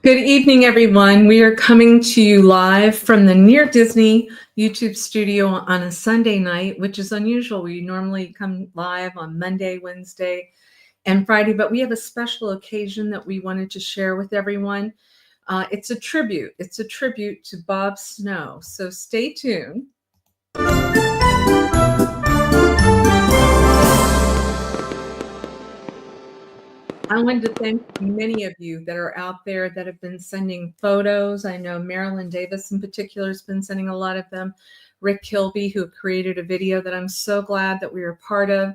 Good evening, everyone. We are coming to you live from the Near Disney YouTube studio on a Sunday night, which is unusual. We normally come live on Monday, Wednesday, and Friday, but we have a special occasion that we wanted to share with everyone. It's a tribute. It's a tribute to Bob Snow. So stay tuned. I wanted to thank many of you that are out there that have been sending photos. I know Marilyn Davis in particular has been sending a lot of them. Rick Kilby, who created a video that I'm so glad that we were part of.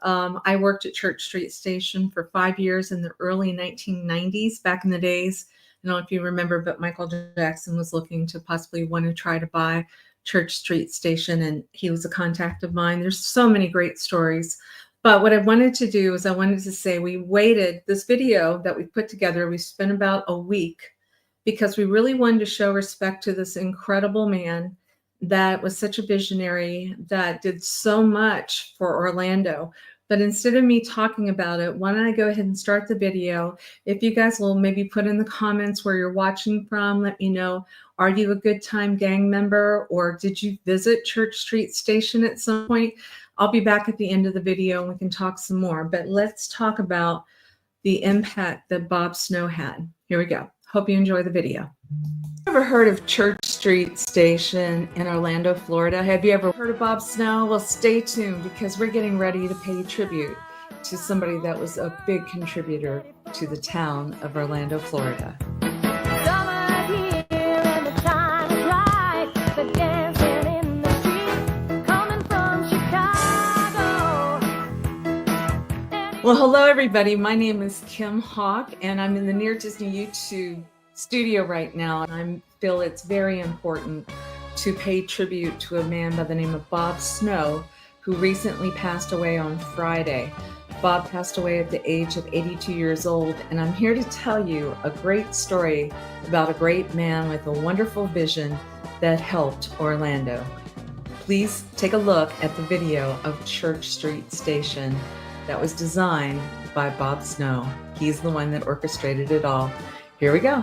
I worked at Church Street Station for 5 years in the early 1990s, back in the days. I don't know if you remember, but Michael Jackson was looking to possibly want to try to buy Church Street Station, and he was a contact of mine. There's so many great stories. But what I wanted to do is I wanted to say we waited, this video that we put together, we spent about a week because we really wanted to show respect to this incredible man that was such a visionary, that did so much for Orlando. But instead of me talking about it, why don't I go ahead and start the video? If you guys will maybe put in the comments where you're watching from, let me know, are you a Good Time Gang member, or did you visit Church Street Station at some point? I'll be back at the end of the video and we can talk some more, but let's talk about the impact that Bob Snow had. Here we go. Hope you enjoy the video. Ever heard of Church Street Station in Orlando, Florida? Have you ever heard of Bob Snow? Well, stay tuned because we're getting ready to pay tribute to somebody that was a big contributor to the town of Orlando, Florida. Well, hello, everybody. My name is Kim Hawk, and I'm in the Near Disney YouTube studio right now. And I feel it's very important to pay tribute to a man by the name of Bob Snow, who recently passed away on Friday. Bob passed away at the age of 82 years old, and I'm here to tell you a great story about a great man with a wonderful vision that helped Orlando. Please take a look at the video of Church Street Station that was designed by Bob Snow. He's the one that orchestrated it all. Here we go.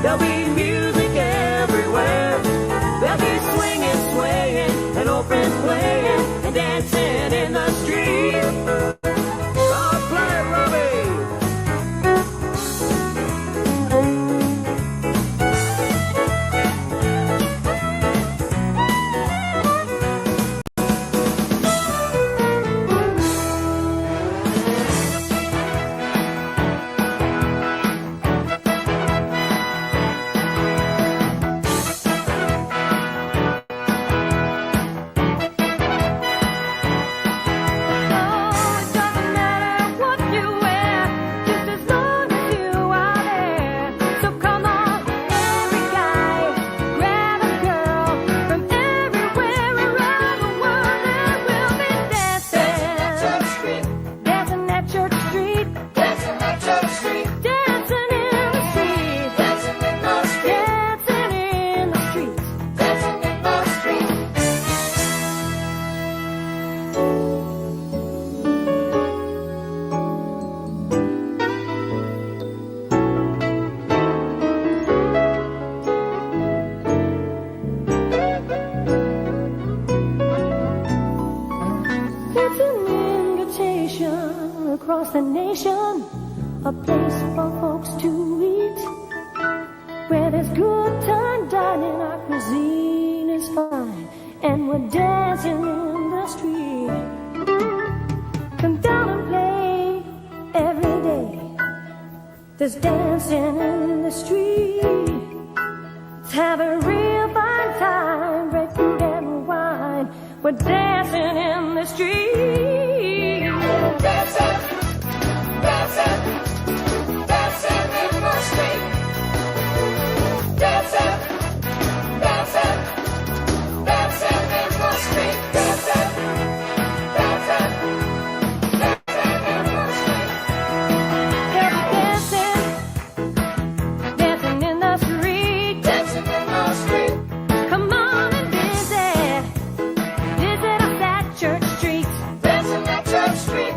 There'll be music everywhere. There'll be swinging, swaying, and open playing, and dancing in the street. God play, Robbie. Across the nation, a place for folks to eat, where there's good time dining, our cuisine is fine, and we're dancing in the street. Come down and play every day. There's dancing in the street. Let's have a real fine time, bread, food, and wine. We're dancing in the street. Dancing. Dancing, dancing in the street. Dancing, dancing, dancing in the street. Dancing, dancing, dancing in the street. Dancing, dancing in the street. Dancing in the street. Come on and visit our fat church street. Dancing at Church Street.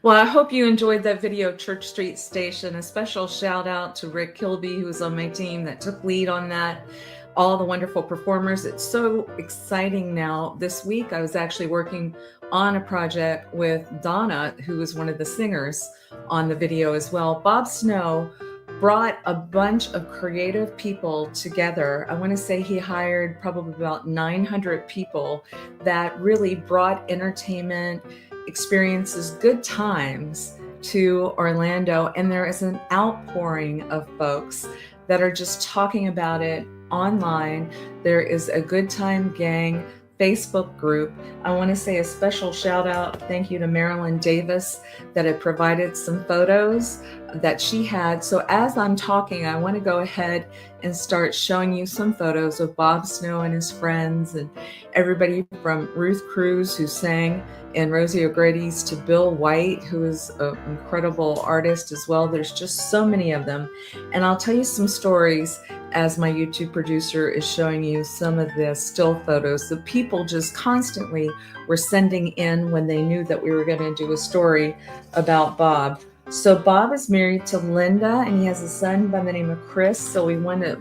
Well, I hope you enjoyed that video, Church Street Station. A special shout out to Rick Kilby, who was on my team that took lead on that. All the wonderful performers. It's so exciting now. This week, I was actually working on a project with Donna, who was one of the singers on the video as well. Bob Snow brought a bunch of creative people together. I want to say he hired probably about 900 people that really brought entertainment, experiences, good times to Orlando. And there is an outpouring of folks that are just talking about it online. There is a Good Time Gang Facebook group. I want to say a special shout out, thank you to Marilyn Davis that had provided some photos that she had. So as I'm talking, I want to go ahead and start showing you some photos of Bob Snow and his friends, and everybody from Ruth Cruz, who sang in Rosie O'Grady's, to Bill White, who is an incredible artist as well. There's just so many of them. And I'll tell you some stories as my YouTube producer is showing you some of the still photos. The people just constantly were sending in when they knew that we were going to do a story about Bob. So Bob is married to Linda, and he has a son by the name of Chris. So we want to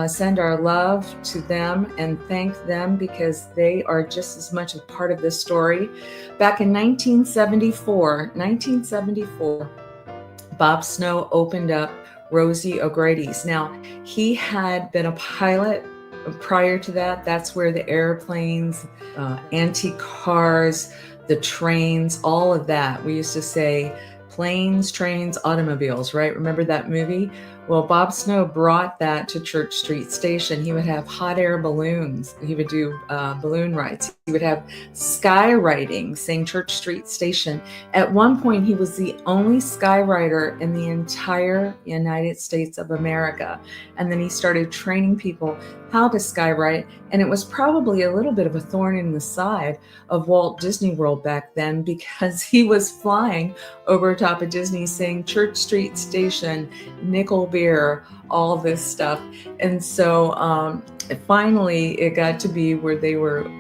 send our love to them and thank them, because they are just as much a part of this story. Back in 1974, Bob Snow opened up Rosie O'Grady's. Now, he had been a pilot prior to that. That's where the airplanes, antique cars, the trains, all of that. We used to say planes, trains, automobiles, right? Remember that movie? Well, Bob Snow brought that to Church Street Station. He would have hot air balloons. He would do balloon rides. He would have skywriting, saying Church Street Station. At one point, he was the only skywriter in the entire United States of America. And then he started training people how to skywrite. And it was probably a little bit of a thorn in the side of Walt Disney World back then, because he was flying over top of Disney saying Church Street Station, Nickelback, beer, all this stuff. And so finally it got to be where they were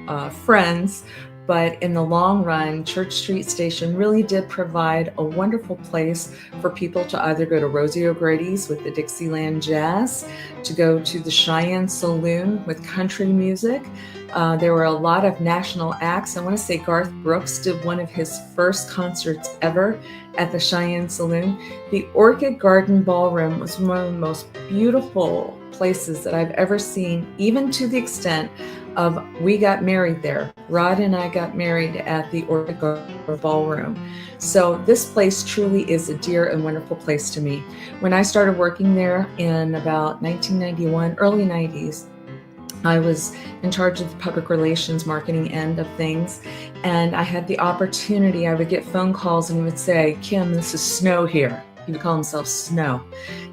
friends. But in the long run, Church Street Station really did provide a wonderful place for people to either go to Rosie O'Grady's with the Dixieland Jazz, to go to the Cheyenne Saloon with country music. There were a lot of national acts. I want to say Garth Brooks did one of his first concerts ever at the Cheyenne Saloon. The Orchid Garden Ballroom was one of the most beautiful places that I've ever seen, even to the extent of we got married there. Rod and I got married at the Orchid Garden Ballroom. So this place truly is a dear and wonderful place to me. When I started working there in about 1991, early 90s, I was in charge of the public relations marketing end of things, and I had the opportunity, I would get phone calls and he would say, "Kim, this is Snow here." He would call himself Snow.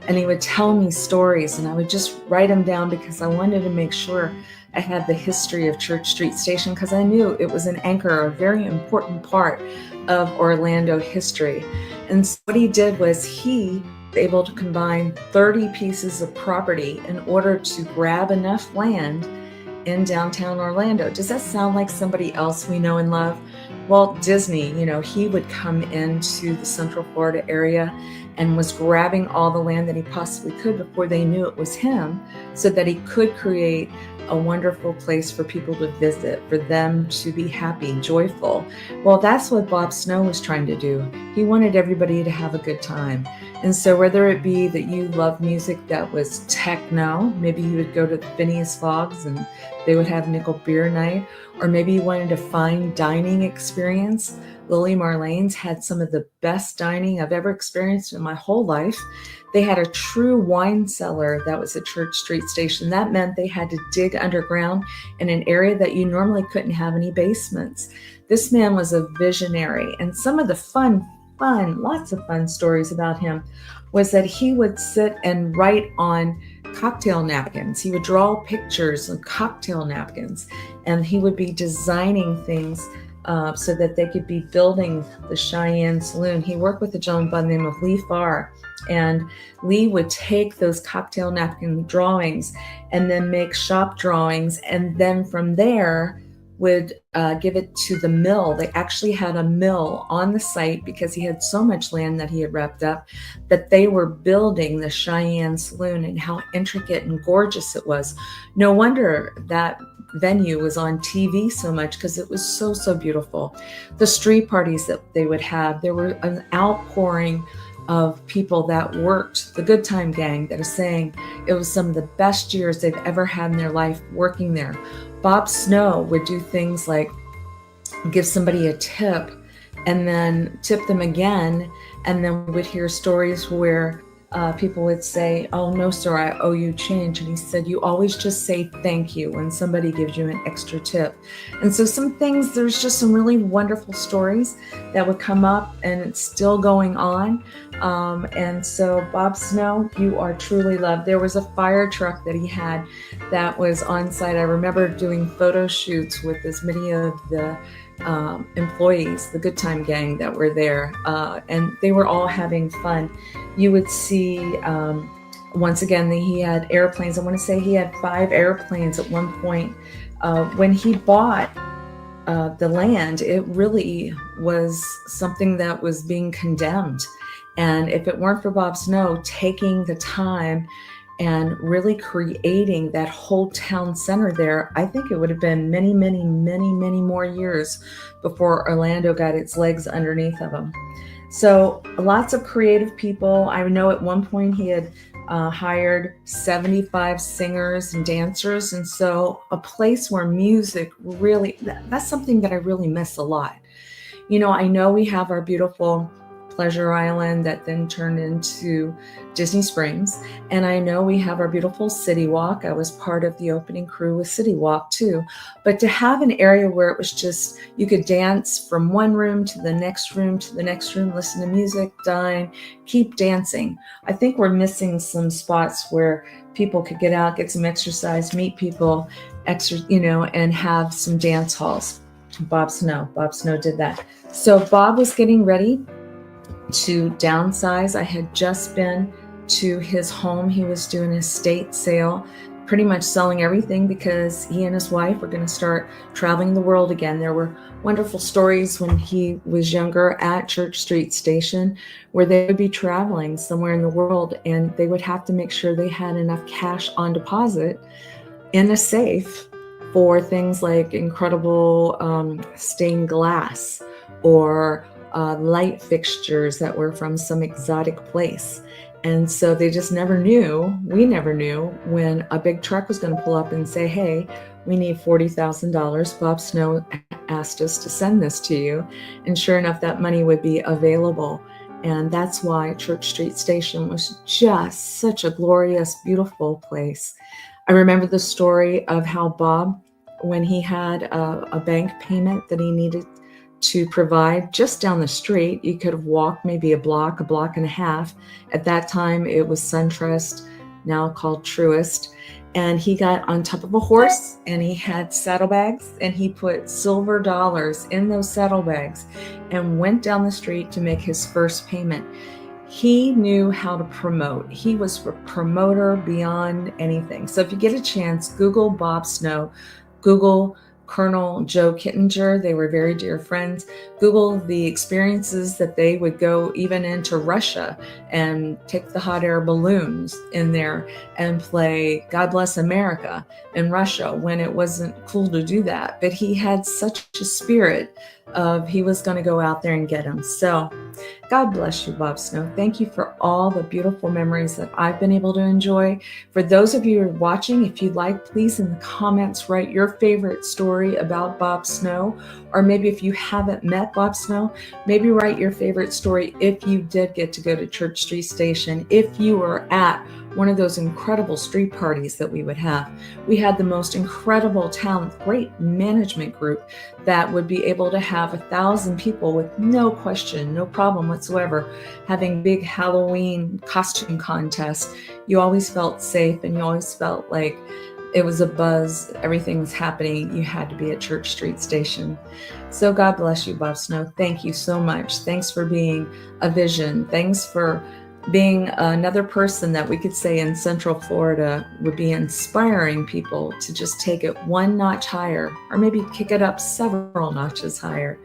And he would tell me stories, and I would just write them down because I wanted to make sure I had the history of Church Street Station, because I knew it was an anchor, a very important part of Orlando history. And so what he did was he was able to combine 30 pieces of property in order to grab enough land in downtown Orlando. Does that sound like somebody else we know and love? Walt Disney, he would come into the Central Florida area and was grabbing all the land that he possibly could before they knew it was him, so that he could create a wonderful place for people to visit, for them to be happy, joyful. Well, that's what Bob Snow was trying to do. He wanted everybody to have a good time. And so whether it be that you love music that was techno, maybe you would go to the Phineas Fogg's and they would have nickel beer night, or maybe you wanted a fine dining experience. Lily Marlene's had some of the best dining I've ever experienced in my whole life. They had a true wine cellar that was at Church Street Station. That meant they had to dig underground in an area that you normally couldn't have any basements. This man was a visionary, and some of the lots of fun stories about him was that he would sit and write on cocktail napkins. He would draw pictures on cocktail napkins, and he would be designing things so that they could be building the Cheyenne Saloon. He worked with a gentleman by the name of Lee Farr, and Lee would take those cocktail napkin drawings and then make shop drawings, and then from there would give it to the mill. They actually had a mill on the site because he had so much land that he had wrapped up, that they were building the Cheyenne Saloon, and how intricate and gorgeous it was. No wonder that venue was on TV so much, because it was so beautiful. The street parties that they would have, there were an outpouring of people that worked, the Good Time Gang, that are saying it was some of the best years they've ever had in their life working there. Bob Snow would do things like give somebody a tip and then tip them again, and then we would hear stories where people would say, "Oh no, sir, I owe you change." And he said, "You always just say thank you when somebody gives you an extra tip." And so there's just some really wonderful stories that would come up, and it's still going on. And so Bob Snow, you are truly loved. There was a fire truck that he had that was on site. I remember doing photo shoots with as many of the employees, the Good Time Gang that were there, and they were all having fun. You would see, once again, he had airplanes. I want to say he had 5 airplanes at one point. When he bought the land, it really was something that was being condemned. And if it weren't for Bob Snow taking the time and really creating that whole town center there, I think it would have been many more years before Orlando got its legs underneath of him. So lots of creative people. I know at one point he had hired 75 singers and dancers. And so a place where music really, that's something that I really miss a lot. I know we have our beautiful Pleasure Island that then turned into Disney Springs. And I know we have our beautiful City Walk. I was part of the opening crew with City Walk too. But to have an area where it was just, you could dance from one room to the next room to the next room, listen to music, dine, keep dancing. I think we're missing some spots where people could get out, get some exercise, meet people, and have some dance halls. Bob Snow did that. So Bob was getting ready to downsize. I had just been to his home. He was doing an estate sale, pretty much selling everything because he and his wife were going to start traveling the world again. There were wonderful stories when he was younger at Church Street Station where they would be traveling somewhere in the world and they would have to make sure they had enough cash on deposit in a safe for things like incredible stained glass or light fixtures that were from some exotic place. And so they just never knew, we never knew, when a big truck was going to pull up and say, hey, we need $40,000. Bob Snow asked us to send this to you. And sure enough, that money would be available. And that's why Church Street Station was just such a glorious, beautiful place. I remember the story of how Bob, when he had a bank payment that he needed to provide just down the street, you could have walked maybe a block and a half. At that time, it was SunTrust, now called Truist. And he got on top of a horse and he had saddlebags and he put silver dollars in those saddlebags and went down the street to make his first payment. He knew how to promote. He was a promoter beyond anything. So if you get a chance, Google Bob Snow, Google Colonel Joe Kittinger. They were very dear friends. Google the experiences that they would go even into Russia and take the hot air balloons in there and play God Bless America in Russia when it wasn't cool to do that. But he had such a spirit of he was going to go out there and get them. So God bless you, Bob Snow. Thank you for all the beautiful memories that I've been able to enjoy. For those of you who are watching, if you'd like, please in the comments write your favorite story about Bob Snow. Or maybe if you haven't met Bob Snow, maybe write your favorite story if you did get to go to Church Street Station, if you were at one of those incredible street parties that we would have. We had the most incredible talent, great management group that would be able to have 1,000 people with no question, no problem whatsoever, having big Halloween costume contests. You always felt safe and you always felt like it was a buzz. Everything was happening. You had to be at Church Street Station. So God bless you, Bob Snow. Thank you so much. Thanks for being a vision. Thanks for being another person that we could say in Central Florida would be inspiring people to just take it one notch higher, or maybe kick it up several notches higher.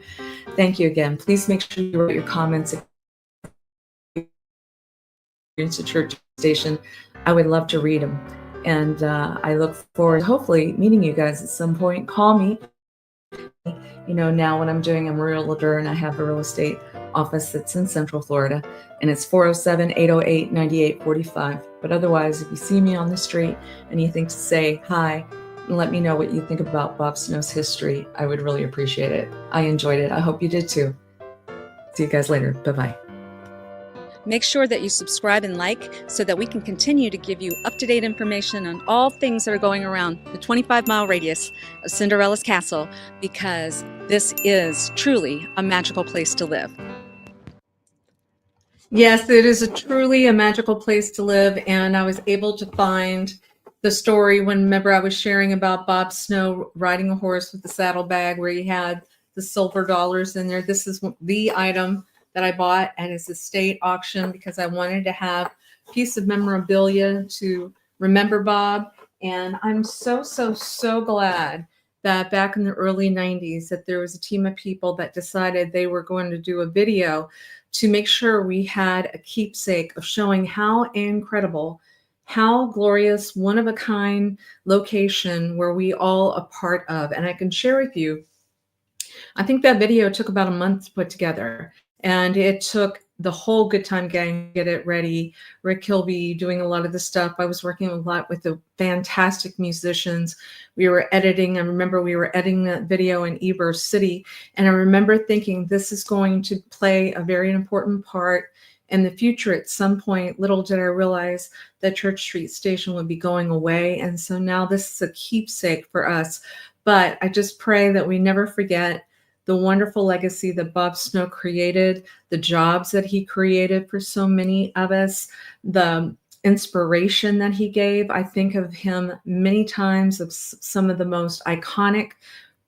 Thank you again. Please make sure you write your comments to Church Station. I would love to read them. And I look forward to hopefully meeting you guys at some point. Call me. You know, now what I'm doing, I'm a realtor and I have a real estate office that's in Central Florida, and it's 407-808-9845. But otherwise, if you see me on the street and you think to say hi and let me know what you think about Bob Snow's history, I would really appreciate it. I enjoyed it. I hope you did too. See you guys later. Bye-bye. Make sure that you subscribe and like so that we can continue to give you up-to-date information on all things that are going around the 25-mile radius of Cinderella's Castle, because this is truly a magical place to live. Yes, it is truly a magical place to live. And I was able to find the story whenever I was sharing about Bob Snow riding a horse with the saddlebag where he had the silver dollars in there. This is the item that I bought at his estate auction because I wanted to have a piece of memorabilia to remember Bob. And I'm so glad that back in the early 90s that there was a team of people that decided they were going to do a video to make sure we had a keepsake of showing how incredible, how glorious, one-of-a-kind location were we all a part of. And I can share with you, I think that video took about a month to put together. And it took the whole Good Time Gang to get it ready. Rick Kilby doing a lot of the stuff. I was working a lot with the fantastic musicians. We were editing. I remember we were editing that video in Ybor City. And I remember thinking this is going to play a very important part in the future at some point. Little did I realize that Church Street Station would be going away. And so now this is a keepsake for us. But I just pray that we never forget the wonderful legacy that Bob Snow created, the jobs that he created for so many of us, the inspiration that he gave. I think of him many times of some of the most iconic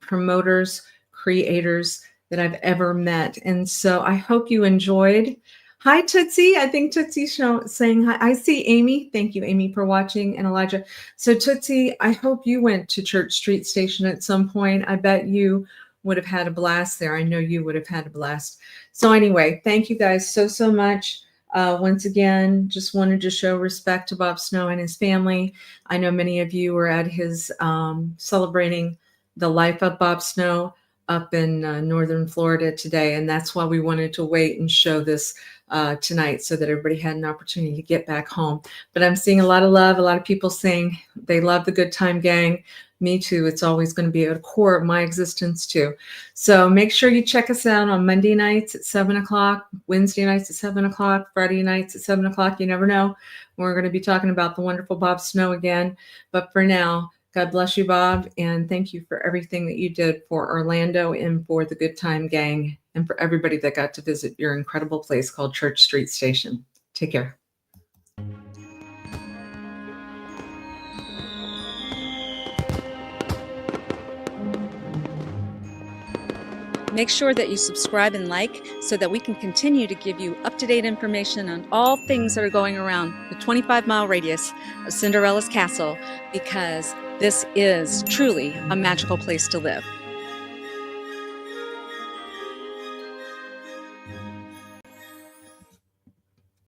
promoters, creators that I've ever met. And so I hope you enjoyed Hi, Tootsie. I think Tootsie's saying hi. I see Amy. Thank you, Amy, for watching, and Elijah. So, Tootsie, I hope you went to Church Street Station at some point. I bet you would have had a blast there. I know you would have had a blast. So, anyway, thank you guys so much. Once again, just wanted to show respect to Bob Snow and his family. I know many of you were at his celebrating the life of Bob Snow up in northern Florida today, and that's why we wanted to wait and show this tonight so that everybody had an opportunity to get back home. But I'm seeing a lot of love, a lot of people saying they love the Good Time Gang. Me too. It's always going to be a core of my existence too. So make sure you check us out on Monday nights at 7 o'clock, Wednesday nights at 7 o'clock, Friday nights at 7 o'clock. You never know. We're going to be talking about the wonderful Bob Snow again. But for now, God bless you, Bob, and thank you for everything that you did for Orlando and for the Good Time Gang and for everybody that got to visit your incredible place called Church Street Station. Take care. Make sure that you subscribe and like so that we can continue to give you up-to-date information on all things that are going around the 25-mile radius of Cinderella's castle, because this is truly a magical place to live.